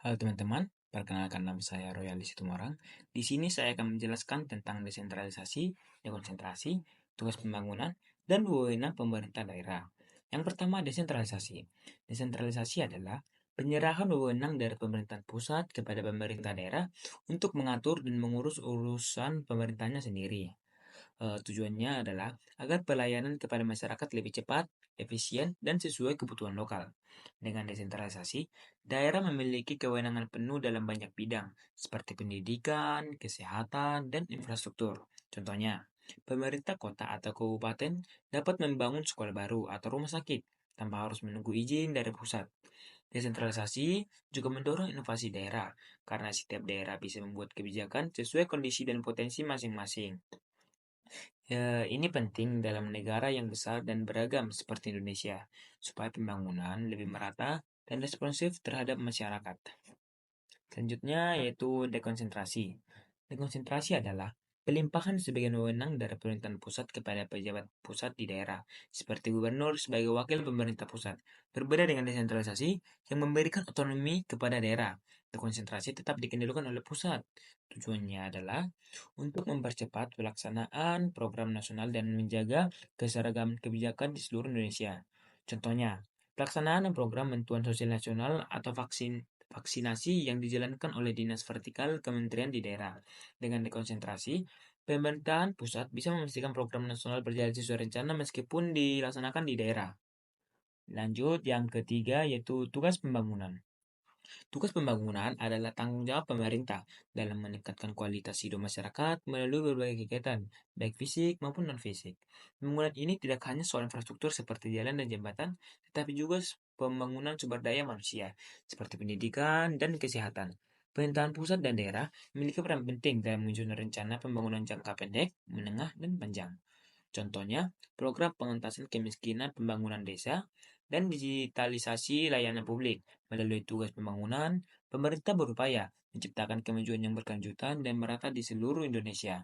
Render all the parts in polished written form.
Halo teman-teman, perkenalkan nama saya Royali Situmorang. Di sini saya akan menjelaskan tentang desentralisasi, dekonsentrasi, tugas pembangunan, dan wewenang pemerintah daerah. Yang pertama, desentralisasi. Desentralisasi adalah penyerahan wewenang dari pemerintahan pusat kepada pemerintah daerah untuk mengatur dan mengurus urusan pemerintahnya sendiri. Tujuannya adalah agar pelayanan kepada masyarakat lebih cepat, efisien, dan sesuai kebutuhan lokal. Dengan desentralisasi, daerah memiliki kewenangan penuh dalam banyak bidang, seperti pendidikan, kesehatan, dan infrastruktur. Contohnya, pemerintah kota atau kabupaten dapat membangun sekolah baru atau rumah sakit tanpa harus menunggu izin dari pusat. Desentralisasi juga mendorong inovasi daerah, karena setiap daerah bisa membuat kebijakan sesuai kondisi dan potensi masing-masing. Ya, ini penting dalam negara yang besar dan beragam seperti Indonesia, supaya pembangunan lebih merata dan responsif terhadap masyarakat. Selanjutnya yaitu dekonsentrasi. Dekonsentrasi adalah pelimpahan sebagian wewenang dari pemerintahan pusat kepada pejabat pusat di daerah, seperti gubernur sebagai wakil pemerintah pusat. Berbeda dengan desentralisasi yang memberikan otonomi kepada daerah, dekonsentrasi tetap dikendalikan oleh pusat. Tujuannya adalah untuk mempercepat pelaksanaan program nasional dan menjaga keseragaman kebijakan di seluruh Indonesia. Contohnya, pelaksanaan program bantuan sosial nasional atau vaksinasi yang dijalankan oleh dinas vertikal kementerian di daerah. Dengan dekonsentrasi, pemerintahan pusat bisa memastikan program nasional berjalan sesuai rencana meskipun dilaksanakan di daerah. Lanjut, yang ketiga yaitu tugas pembangunan. Tugas pembangunan adalah tanggung jawab pemerintah dalam meningkatkan kualitas hidup masyarakat melalui berbagai kegiatan, baik fisik maupun non-fisik. Pembangunan ini tidak hanya soal infrastruktur seperti jalan dan jembatan, tetapi juga pembangunan sumber daya manusia, seperti pendidikan dan kesehatan. Pemerintahan pusat dan daerah memiliki peran penting dalam menyusun rencana pembangunan jangka pendek, menengah, dan panjang. Contohnya, program pengentasan kemiskinan pembangunan desa dan digitalisasi layanan publik. Melalui tugas pembangunan, pemerintah berupaya menciptakan kemajuan yang berkelanjutan dan merata di seluruh Indonesia.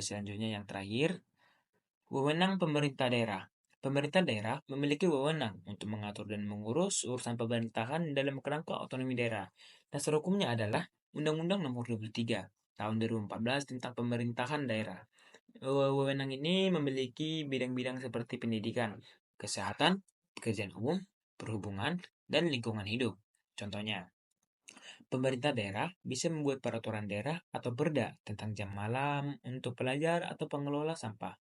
Selanjutnya yang terakhir, wewenang pemerintah daerah. Pemerintah daerah memiliki wewenang untuk mengatur dan mengurus urusan pemerintahan dalam kerangka otonomi daerah. Dasar hukumnya adalah Undang-Undang Nomor 23 Tahun 2014 tentang Pemerintahan Daerah. Wewenang ini memiliki bidang-bidang seperti pendidikan, kesehatan, pekerjaan umum, perhubungan, dan lingkungan hidup. Contohnya, pemerintah daerah bisa membuat peraturan daerah atau perda tentang jam malam untuk pelajar atau pengelola sampah.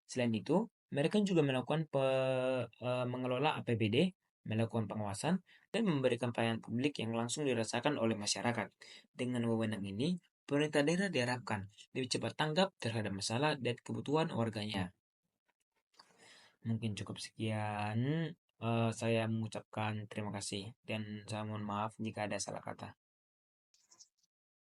Selain itu, mereka juga melakukan mengelola APBD, melakukan pengawasan, dan memberikan pelayanan publik yang langsung dirasakan oleh masyarakat. Dengan wewenang ini, pemerintah daerah diharapkan lebih cepat tanggap terhadap masalah dan kebutuhan warganya. Mungkin cukup sekian. Saya mengucapkan terima kasih dan saya mohon maaf jika ada salah kata.